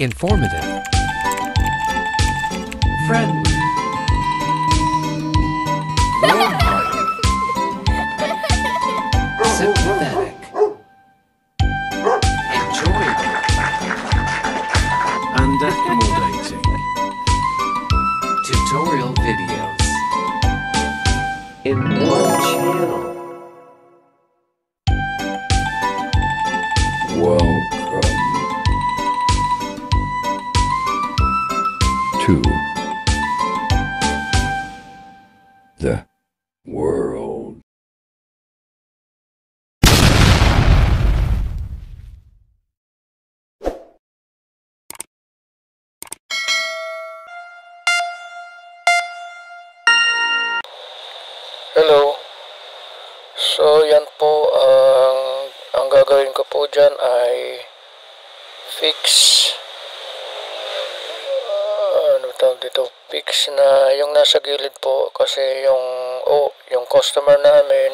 Informative. Friendly. Warm-hearted. Sympathetic. Enjoyable. And accommodating. Tutorial videos in one channel. Welcome to the world. Hello. So, yan po ang gagawin ko po dyan ay fix ano tawag dito, fix na yung nasa gilid po kasi yung customer namin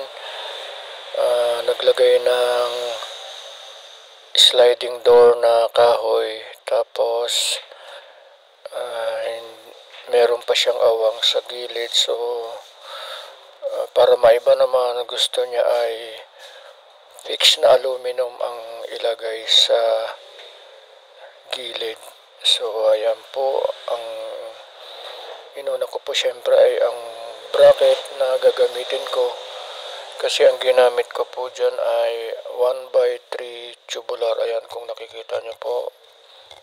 naglagay ng sliding door na kahoy, tapos meron pa siyang awang sa gilid. So para maiba naman, gusto niya ay fix na aluminum ang ilagay sa gilid. So ayan po, ang inuna ko po syempre ay ang bracket na gagamitin ko, kasi ang ginamit ko po dyan ay 1x3 tubular. Ayan, kung nakikita nyo po,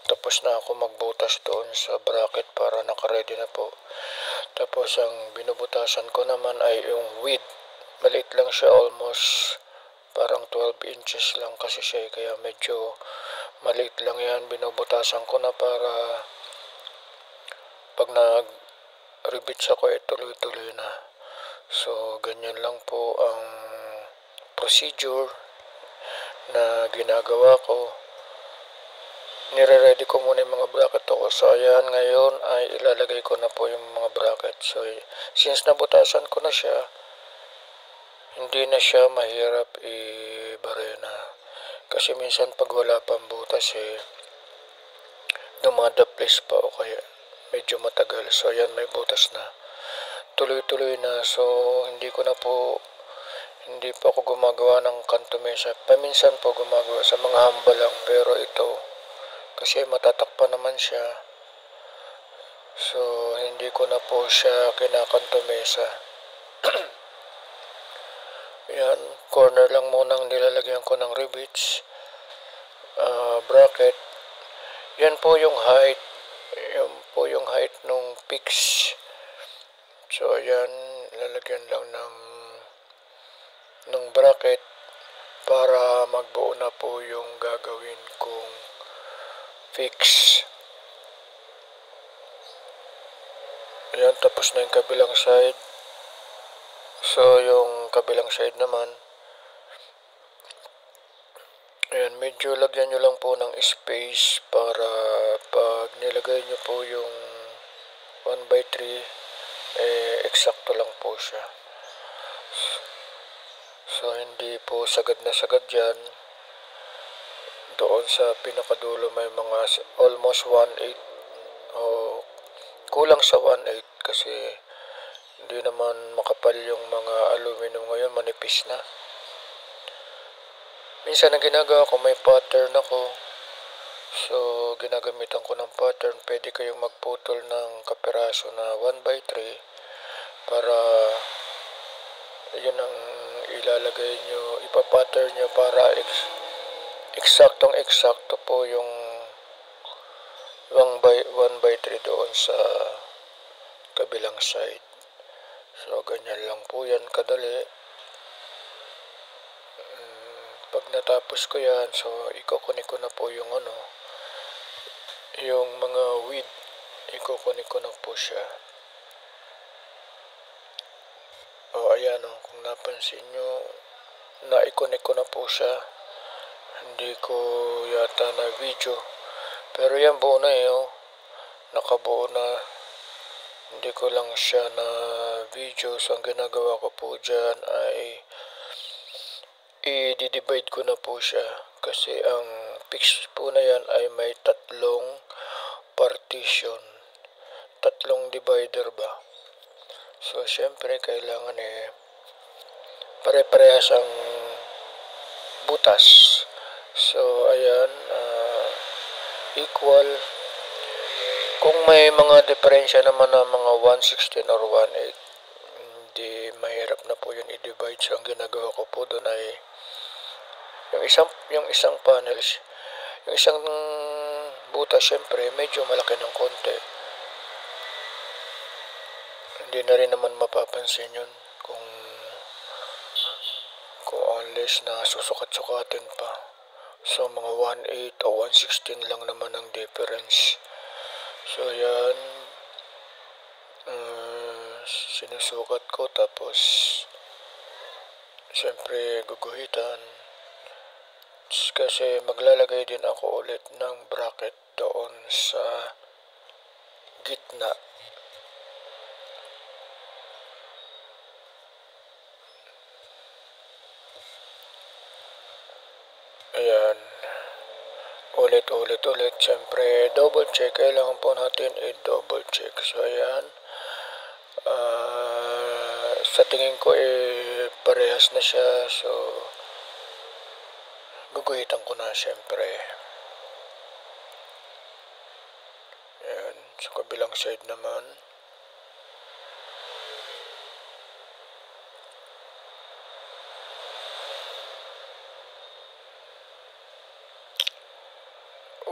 tapos na ako magbutas doon sa bracket para nakaready na po. Tapos ang binubutasan ko naman ay yung width. Maliit lang siya, almost parang 12 inches lang kasi siya, kaya medyo maliit lang yan. Binubutasan ko na para pag nag-rebits ako ay tuloy-tuloy na. So ganyan lang po ang procedure na ginagawa ko. Nire-ready ko muna yung mga bracket ko. So ayan, ngayon ay ilalagay ko na po yung mga bracket. So since nabutasan ko na siya, hindi na siya mahirap i-barena. Kasi minsan pag wala pang butas dumadaplis pa o kaya medyo matagal. So ayan, may butas na. Tuloy-tuloy na. So hindi pa ako gumagawa ng kanto mesa. Paminsan po gumagawa sa mga hamba lang, pero ito kasi matatakpan naman siya. So hindi ko na po siya kinakanto mesa. Yan, corner lang munang nilalagyan ko ng rivets, bracket. Yan po yung height. Yan po yung height nung fix. So ayan, lalagyan lang ng bracket para magbuo na po yung gagawin kong fix. Ayan, tapos na yung kabilang side. So yung kabilang side naman, ayan, medyo lagyan nyo lang po ng space para pag nilagay nyo po yung 1x3 eksakto lang po siya. So hindi po sagad na sagad yan. Doon sa pinakadulo may mga almost 1/8 o kulang sa 1/8 kasi hindi naman makapal yung mga aluminum ngayon, manipis na. Minsan ang ginagawa ko, may pattern ako. So ginagamitan ko ng pattern. Pwede kayong magputol ng kapiraso na 1x3 para yun ang ilalagay nyo, ipapattern nyo para eksaktong eksakto po yung 1x3 doon sa kabilang side. So ganyan lang po yan kadali. Pag natapos ko yan, so ikukunik ko na po yung yung mga width, ikukunik ko na po siya. Ayan, kung napansin nyo, naikunik ko na po siya. Hindi ko yata na video, pero yan buo na nakabuo na. Hindi ko lang siya na video. So ang ginagawa ko po dyan ay i-divide ko na po siya, kasi ang fix po na yan ay may tatlong partition, tatlong divider ba. So syempre kailangan pare-parehas ang butas. So ayan, equal. Kung may mga diferensya naman na mga 1/16 or 1/8, hindi mahirap na po yun i-divide. So ang ginagawa ko po doon ay yung isang panels, yung isang butas syempre medyo malaki ng konti. Hindi na rin naman mapapansin yun kung unless na susukat-sukatin pa. So mga 1/8 o 1/16 lang naman ang difference. So yan, sinusukat ko tapos siyempre guguhitan kasi maglalagay din ako ulit ng bracket doon sa gitna. Ayan, ulit. Siyempre double check, kailangan po natin i-double check. So ayan, sa tingin ko parehas na siya. So guguhitan ko na siyempre. Ayan, sa kabilang side naman.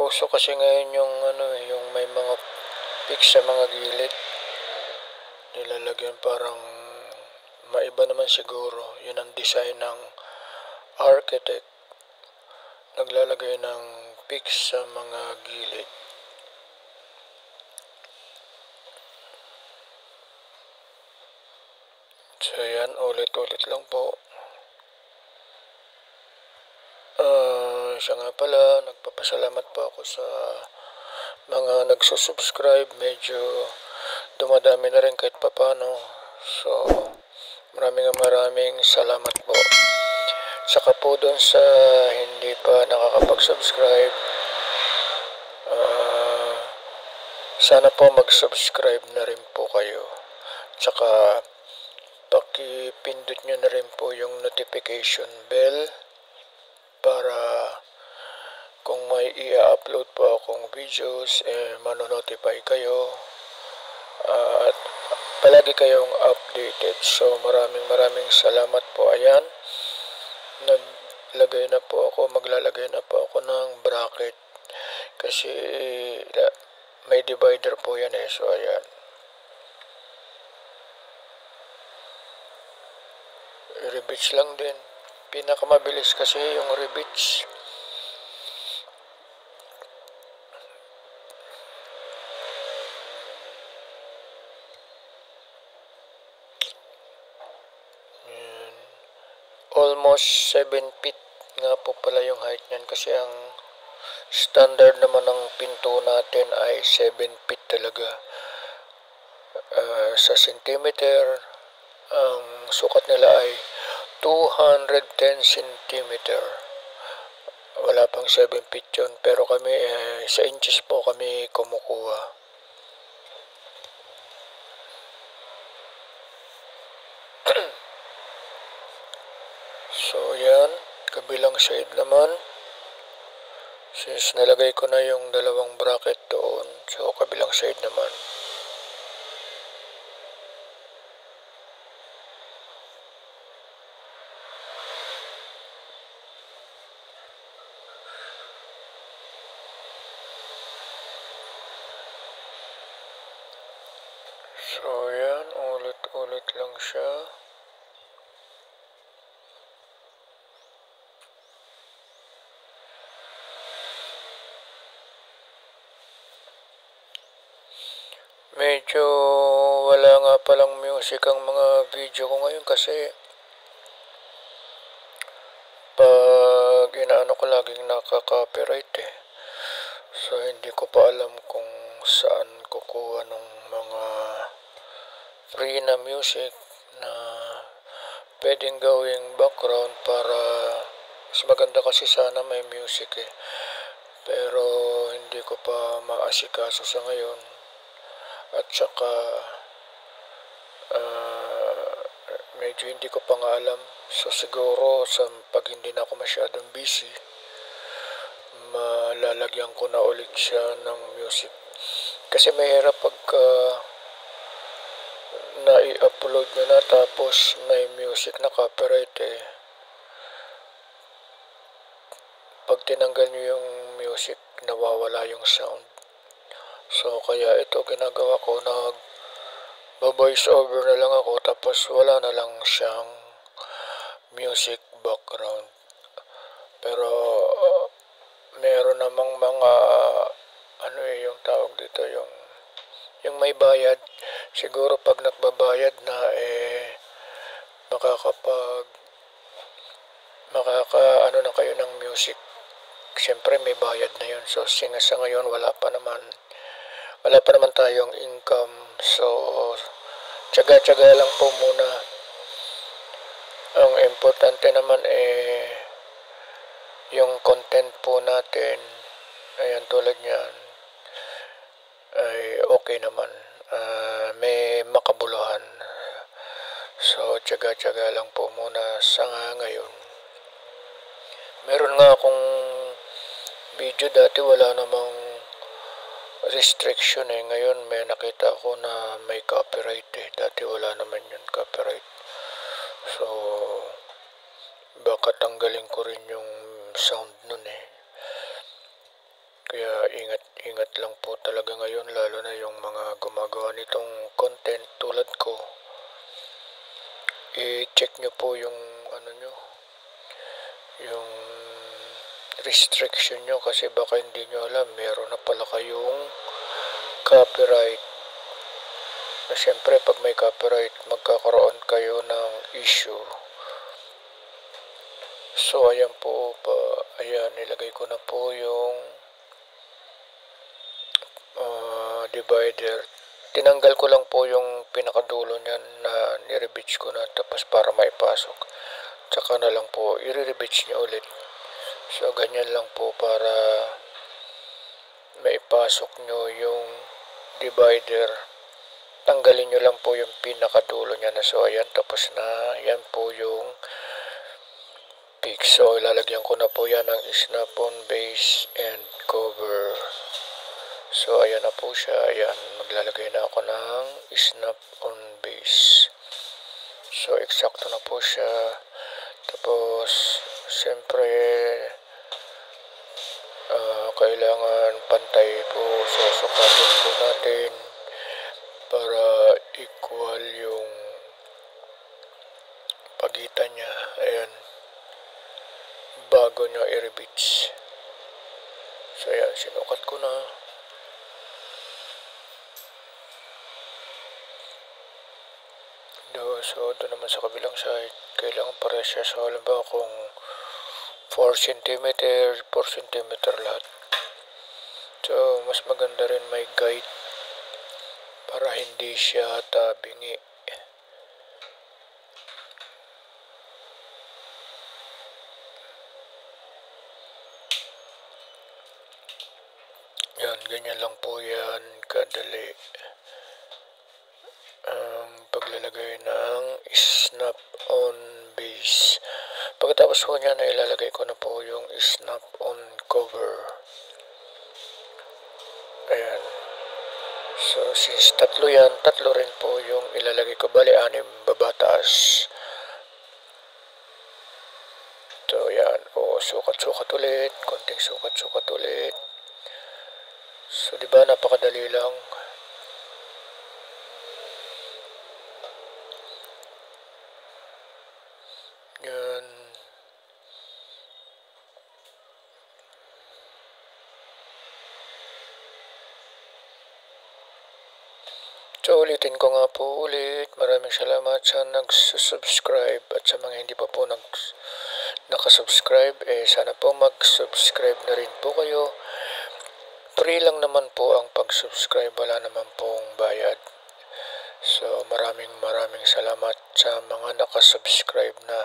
Uso kasi ngayon yung may mga fix sa mga gilid. Nilalagyan parang maiba naman siguro. Yun ang design ng architect. Naglalagay ng fix sa mga gilid. So yan, ulit lang po. Siya nga pala, nagpapasalamat po ako sa mga nagsusubscribe. Medyo dumadami na rin kahit papano. So maraming salamat po. Saka po doon sa hindi pa nakakapag-subscribe, sana po mag-subscribe na rin po kayo. Saka pakipindot nyo na rin po yung notification bell para kung may i-upload po akong videos, manonotify kayo at palagi kayong updated. So maraming salamat po. Ayan, maglalagay na po ako ng bracket kasi may divider po yan So ayan, rivets lang din, pinakamabilis kasi yung rivets. Almost 7 feet nga po pala yung height niyan kasi ang standard naman ng pinto natin ay 7 feet talaga. Sa centimeter, ang sukat nila ay 210 centimeter. Wala pang 7 feet yun, pero kami sa inches po kami kumukuha. So yan, kabilang side naman, since nalagay ko na yung dalawang bracket doon, so kabilang side naman. So yan, ulit lang siya. Medyo wala nga palang music ang mga video ko ngayon kasi pag inaano ko laging nakaka-copyright So hindi ko pa alam kung saan kukuha ng mga free na music na pwedeng gawing background para mas maganda kasi sana may music pero hindi ko pa maasikaso sa ngayon. At saka medyo hindi ko pa nga alam. So siguro pag hindi na ako masyadong busy, malalagyan ko na ulit siya ng music. Kasi mahirap pagka na-i-upload nyo na tapos may music na copyright eh. Pag tinanggal nyo yung music, nawawala yung sound. So kaya ito ginagawa ko, voice over na lang ako tapos wala na lang siyang music background. Pero meron namang mga yung tawag dito, yung may bayad. Siguro pag nagbabayad na makaka na kayo ng music. Siyempre may bayad na yun. So sa ngayon wala pa naman tayong income. So tiyaga-tiyaga lang po muna. Ang importante naman yung content po natin, ayan, tulad niyan, ay okay naman. May makabuluhan. So tiyaga-tiyaga lang po muna sa ngayon. Meron nga akong video dati, wala namang restriction Ngayon may nakita ko na may copyright Dati wala naman yun copyright. So baka tanggalin ko rin yung sound nun Kaya ingat lang po talaga ngayon, lalo na yung mga gumagawa nitong content tulad ko. I-check nyo po yung yung restriction nyo, kasi baka hindi nyo alam, meron na pala kayong copyright. Na syempre pag may copyright, magkakaroon kayo ng issue. So ayan po, nilagay ko na po yung divider. Tinanggal ko lang po yung pinakadulo niyan na nire-beach ko na, tapos para maipasok. Tsaka na lang po i-re-beach niya ulit. So ganyan lang po para maipasok nyo yung divider. Tanggalin nyo lang po yung pinakadulo niya na. So ayan, tapos na. Yan po yung fix. So ilalagyan ko na po yan ng snap-on base and cover. So ayan na po siya. Ayan, maglalagay na ako ng snap-on base. So eksakto na po siya. Tapos siyempre kailangan pantay po. So sukatin po natin para equal yung pagitan niya. Ayan, bago nyo i-rebeach. So ayan, sinukat ko na. So doon naman sa kabilang side, kailangan para siya sa halimbawa kung 4 cm, 4 cm lahat. So mas maganda rin may guide para hindi siya tabingi. Yan, ganyan lang po yan kadali ang paglalagay ng snap-on base. Pagkatapos po niya na ilalagay ko na po yung snap-on cover. Ayan. So since tatlo yan, tatlo rin po yung ilalagay ko. Bali, 6 babataas. So yan. O, sukat-sukat ulit. Konting sukat-sukat ulit. So diba napakadali lang. Yan. So ulitin ko nga po ulit. Maraming salamat sa nagsusubscribe at sa mga hindi pa po nakasubscribe. Sana po mag-subscribe na rin po kayo. Free lang naman po ang pag-subscribe. Wala naman pong bayad. So maraming salamat sa mga nakasubscribe na.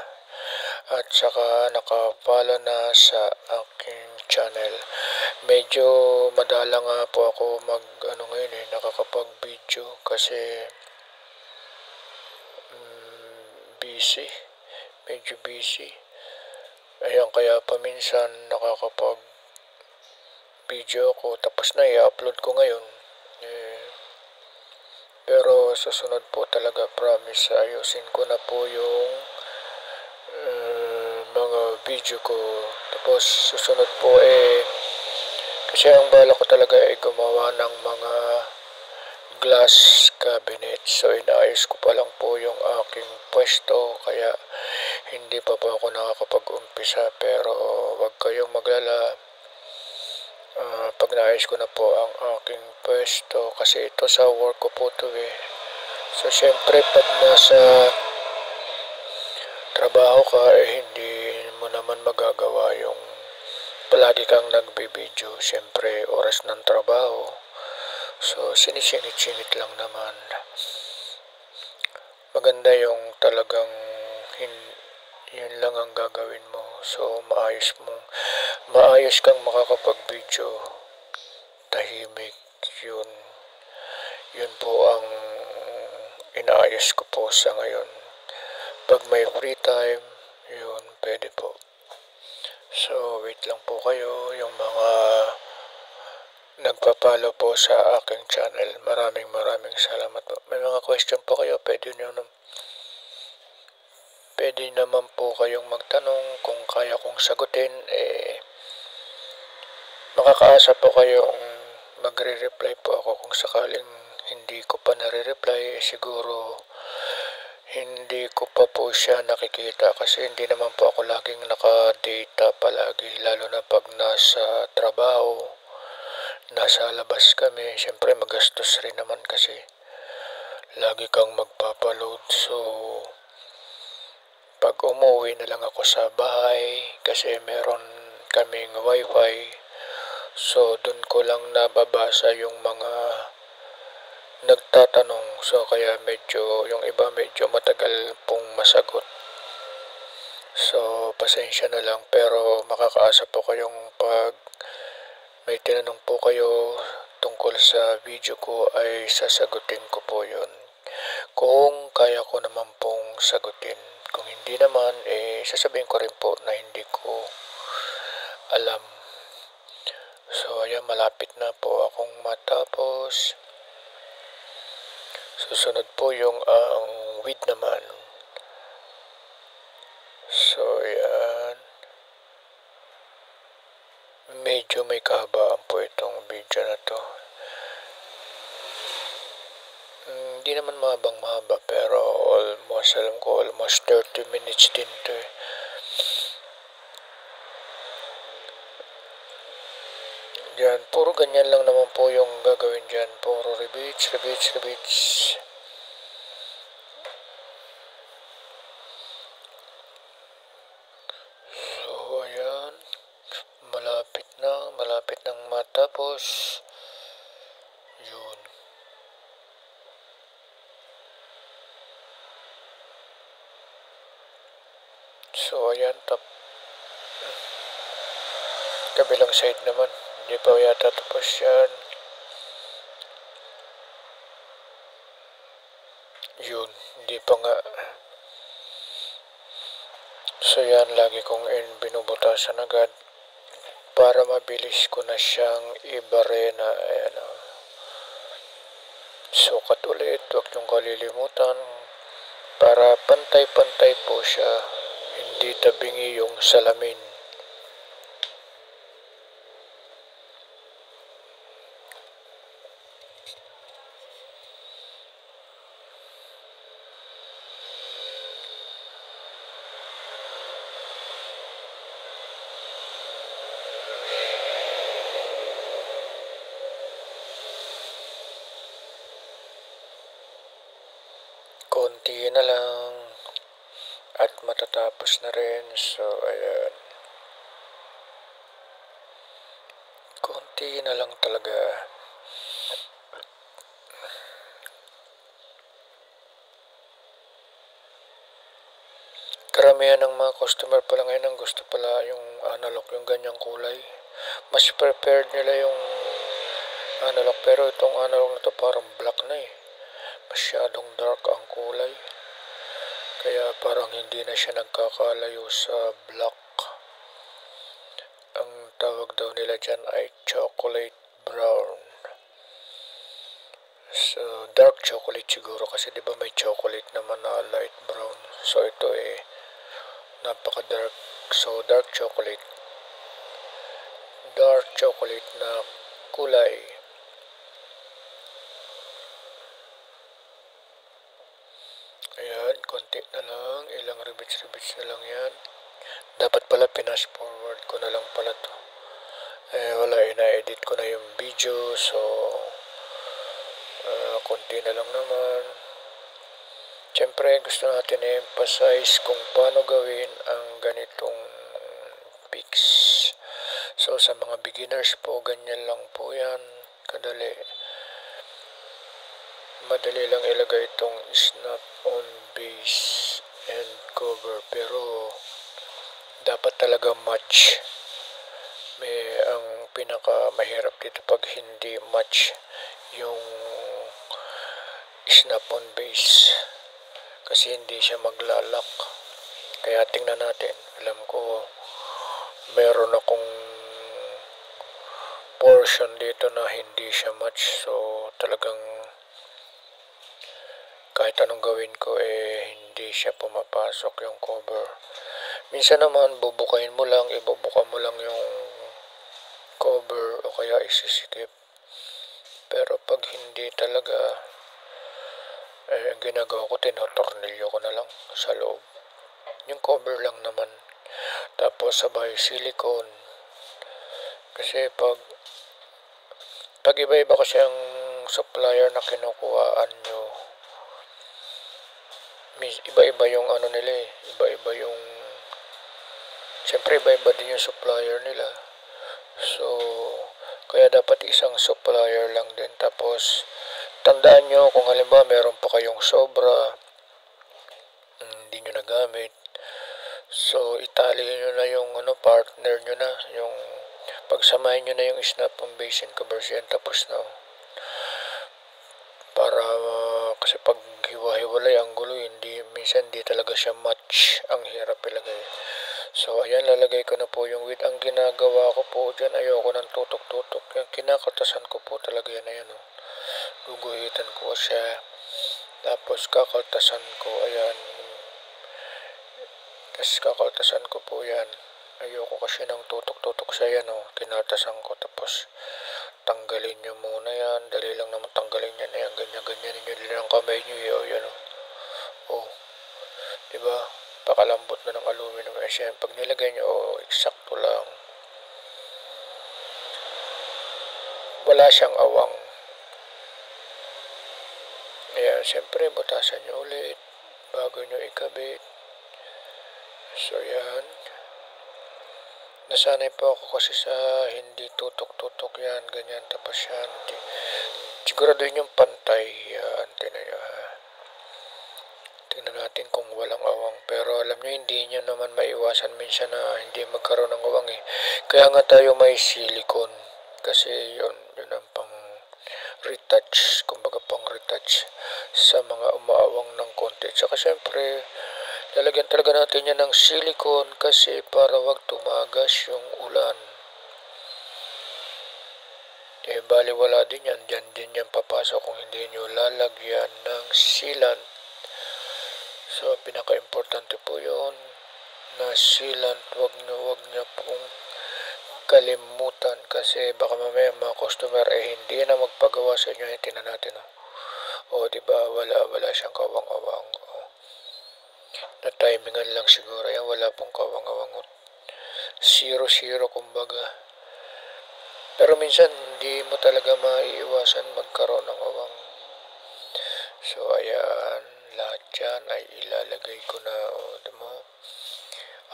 at saka naka-follow na sa aking channel. Medyo madala nga po ako ngayon nakakapag-video kasi busy, medyo busy. Ayan, kaya paminsan nakakapag-video ako tapos na i-upload ko ngayon. Pero susunod po talaga, promise, ayusin ko na po yung mga video ko. Tapos susunod po kasi ang bala ko talaga gumawa ng mga glass cabinet. So inaayos ko pa lang po yung aking pwesto, kaya hindi pa po ako nakakapag-umpisa. Pero wag kayong maglala, pag naayos ko na po ang aking pwesto, kasi ito sa work ko po to So syempre pag nasa trabaho ka, hindi mo naman magagawa yung palagi kang nagbibideo. Syempre oras ng trabaho, so sinisingit-singit lang naman. Maganda yung talagang yun lang ang gagawin mo. So maayos kang makakapag-video, tahimik. Yun po ang inaayos ko po sa ngayon. Pag may free time, yun, pwede po. So wait lang po kayo, yung mga nagpa-follow po sa aking channel, maraming salamat po. May mga question po kayo, pwede naman po kayong magtanong. Kung kaya kong sagutin, makakaasa po kayong magre-reply po ako. Kung sakaling hindi ko pa nare-reply, siguro hindi ko pa po siya nakikita, kasi hindi naman po ako laging naka-data palagi, lalo na pag nasa trabaho, nasa labas kami. Siyempre magastos rin naman kasi lagi kang magpapaload. So pag umuwi na lang ako sa bahay, kasi meron kaming wifi, so dun ko lang nababasa yung mga nagtatanong. So kaya yung iba medyo matagal pong masagot. So pasensya na lang, pero makakaasa po kayong pag may tinanong po kayo tungkol sa video ko ay sasagutin ko po yun. Kung kaya ko naman pong sagutin. Kung hindi naman, sasabihin ko rin po na hindi ko alam. So ayan, malapit na po akong matapos. Susunod po yung ang with naman. So yan, medyo may kahabaan po itong video na to. Hindi naman mahaba, pero alam ko almost 30 minutes din to Yan, puro ganyan lang naman po yung gagawin dyan. Puro repeats. So ayan, malapit nang matapos. Yun. So ayan, kabilang side naman, hindi pa yata tapos yan. Yun, hindi pa nga. So yan, lagi kong binubutasan agad para mabilis ko na siyang ibarena. Ayan. Sukat ulit, huwag niyong kalilimutan para pantay-pantay po siya, hindi tabingi yung salamin. Konti na lang at matatapos na rin. So ayan, konti na lang talaga. karamihan ng mga customer pala ngayon ang gusto pala yung analog, yung ganyang kulay. Mas prepared nila yung analog, pero itong analog na to parang black na eh. Masyadong dark ang kulay. Kaya parang hindi na siya nagkakalayo sa black. Ang tawag daw nila dyan ay chocolate brown. So, dark chocolate siguro kasi di ba may chocolate naman na light brown. So, ito eh napaka-dark. So, dark chocolate. Dark chocolate na kulay. Ayan, konti na lang. Ilang ribits na lang yan. Dapat pala pinas forward ko na lang pala to. Wala, ina-edit ko na yung video. So, konti na lang naman. Siyempre, gusto natin i-emphasize kung paano gawin ang ganitong fix. So, sa mga beginners po, ganyan lang po yan. Kadali. Madali lang ilagay itong snap on base and cover. Pero, dapat talaga match. Ang pinaka mahirap dito pag hindi match yung snap on base. Kasi hindi siya maglalak. Kaya tingnan natin. Alam ko, meron akong portion dito na hindi siya match. So, talagang kahit anong gawin ko, hindi siya pumapasok yung cover. Minsan naman, bubukain mo lang, ibubuka mo lang yung cover o kaya isisikip. Pero pag hindi talaga, ang ginagawa ko, tinotornilyo ko na lang sa loob. Yung cover lang naman. Tapos sabay silicone. Kasi pag iba-iba kasi ang supplier na kinukuhaan nyo, iba-iba yung ano nila eh. Iba-iba yung, siyempre iba-iba din yung supplier nila. So, kaya dapat isang supplier lang din. Tapos, tandaan nyo kung halimbawa meron pa kayong sobra, hindi nyo nagamit. So, itali nyo na yung partner nyo na. Yung, pagsamahin nyo na yung snap on base and covers yan. Tapos na. Para, kasi pag hiwa-hiwalay ang gulo, minsan hindi talaga siya match. Ang hirap ilagay. So, ayan, lalagay ko na po yung width. Ang ginagawa ko po dyan, ayoko ng tutok-tutok. Yung kinakatasan ko po talaga yan, ayan, oh. Guguhitan ko siya. Tapos, kakaltasan ko, ayan. Tapos, kakaltasan ko po yan. Ayoko kasi ng tutok-tutok sa yan, oh. Kinatasan ko. Tapos, tanggalin nyo muna yan. Dali lang naman tanggalin yan. Ayan, ganyan-ganyan nyo din ang kamay nyo, yan, oh. Oh, diba? Pakalambot na ng aluminum. Siya, pag nilagay nyo, eksakto lang. Wala siyang awang. Ayan, siyempre, butasan nyo ulit bago nyo ikabit. So, yan. Nasanay po ako kasi sa hindi tutok-tutok yan, ganyan. Tapos yan. Siguraduhin yung pantay. Yan, tinan nyo, ha. Tingnan natin kung walang awang. Pero alam nyo, hindi nyo naman maiwasan minsan na hindi magkaroon ng awang eh. Kaya nga tayo may silicone. Kasi yun ang pang retouch. Kumbaga pang retouch sa mga umaawang ng konti. Tsaka syempre, lalagyan talaga natin yan ng silicone kasi para wag tumagas yung ulan. Baliwala din yan. Diyan din yan papasok kung hindi nyo lalagyan ng sealant. So, pinaka-importante po yun na sealant, wag nyo pong kalimutan kasi baka mamaya mga customer hindi na magpagawa sa inyo. Tingnan natin, diba, wala siyang kawang-awang. Na-timingan lang siguro yan, wala pong kawang-awang. 0-0 kumbaga. Pero minsan, hindi mo talaga maiiwasan magkaroon ng awang. So, ayan. Lahat yan ay ilalagay ko na, diba?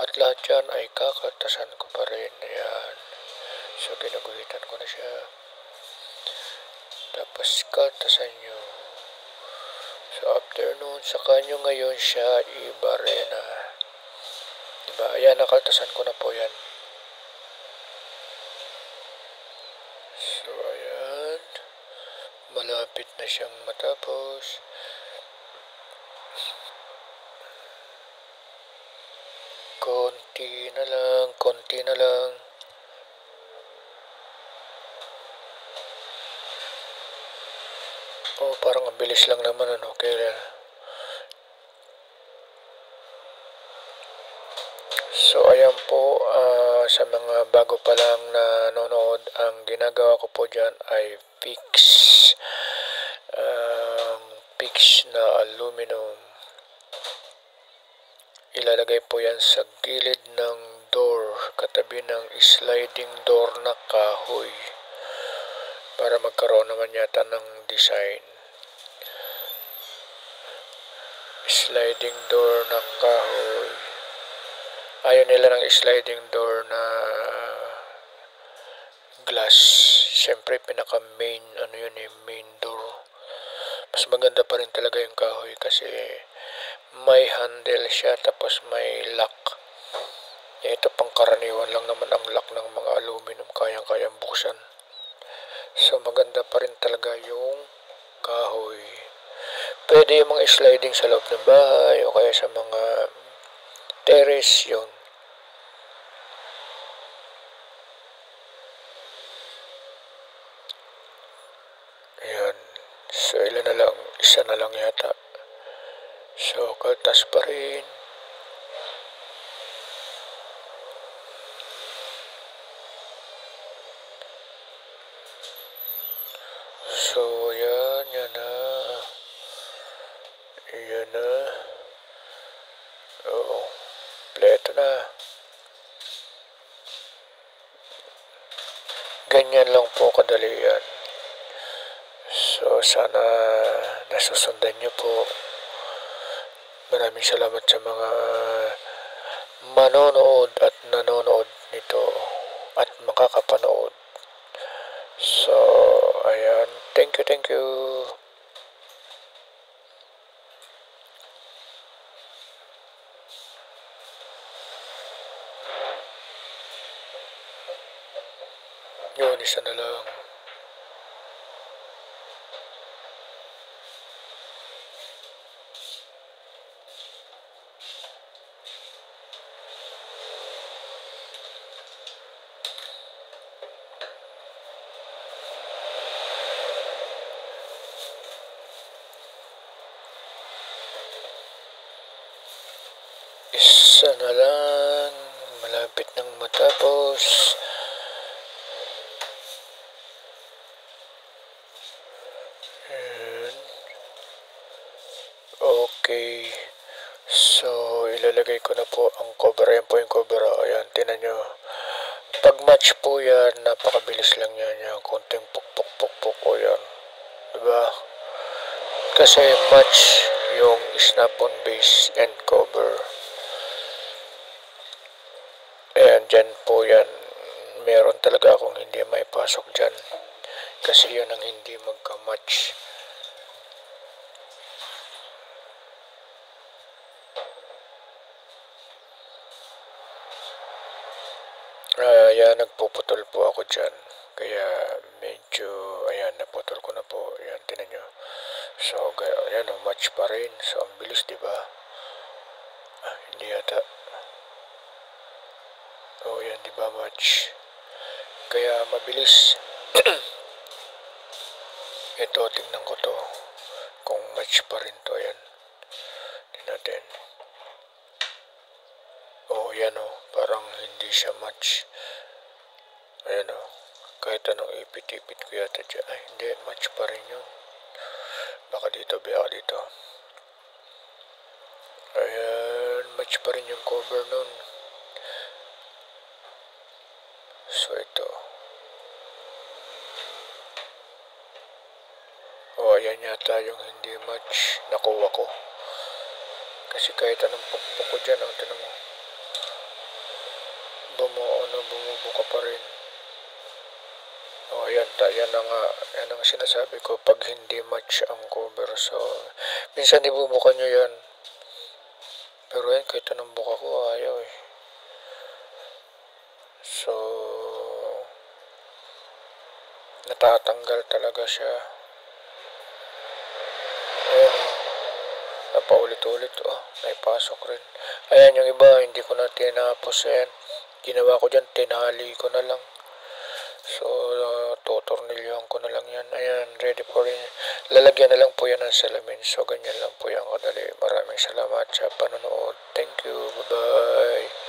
At lahat yan ay kakaltasan ko pa rin. Ayan. So, ginaguhitan ko na siya. Tapos, kaltasan nyo. So, after nun, saka nyo ngayon siya ibarena. Diba? Ayan, nakaltasan ko na po yan. So, ayan. Malapit na siyang matapos. Konti na lang, konti na lang. Oh, parang ang bilis lang naman, ano. Kaya, so, ayan po, sa mga bago pa lang na nanonood, ang ginagawa ko po dyan ay fix na aluminum. Ilalagay po yan sa gilid ng door, katabi ng sliding door na kahoy, para magkaroon naman yata ng design. Sliding door na kahoy. Ayaw nila ng sliding door na glass. Siyempre, pinaka main, main door. Mas maganda pa rin talaga yung kahoy kasi may handle siya, tapos may lock. Ito pang karaniwan lang naman ang lock ng mga aluminum, kayang-kayang buksan. So, maganda pa rin talaga yung kahoy. Pwede yung mga sliding sa loob ng bahay o kaya sa mga terrace yun. Ayan. So, ilan na lang? Isa na lang yata. So, kaltas pa rin. So, yan na. Yan na. Oo. Pleto na. Ganyan lang po kadali yan. So, sana nasusundan nyo po. Maraming salamat sa mga manonood at nanonood nito at makakapanood. So, ayan. Thank you, thank you. Yun, isa na lang. Isa na lang. Malapit nang matapos. And, okay. So, ilalagay ko na po ang cover. Ayan po yung cover. Ayan, tinan nyo. Pag match po yan, napakabilis lang yan. Yan, konting puk-puk-puk-puk. O yan. Diba? Kasi match yung snap-on base and cover. Ayan, dyan po yan. Meron talaga akong hindi may pasok dyan. Kasi yun ang hindi magka-match. Ayan, nagpuputol po ako dyan. Kaya medyo, ayan, naputol ko na po. Ayan, tinan nyo. So, ayan, match pa rin. So, ang bilis, diba? Hindi yata. Oh, yan, diba, match? Kaya, mabilis. Ito, tingnan ko to. Kung match pa rin to, ayan. Tingnan natin. Oh, yan o. Parang hindi siya match. Ayan o. Kahit anong ipit-ipit ko yata dyan. Ay, hindi. Match pa rin yun. Baka dito, baka dito. Ayan. Match pa rin yung cover nun. So, ito. Oh, ayan yata yung hindi match. Nakuha ko. Kasi kahit anong pukpuk ko dyan, ang tinan mo. Bumubuka pa rin. Oh, yan na nga. Yan ang sinasabi ko pag hindi match ang cover. So, minsan ibubuka nyo yan. Pero yan, kahit anong buka ko, ayaw eh. So, natatanggal talaga siya. Ayan, napaulit-ulit. Oh, naipasok rin. Ayan, yung iba, hindi ko na tinapos. Ayan, ginawa ko dyan, tinali ko na lang. So, tutornilyohan ko na lang yan. Ayan, ready for it. Lalagyan na lang po yan ng salamin. So, ganyan lang po yan kadali. Maraming salamat sa panonood. Thank you. Bye-bye.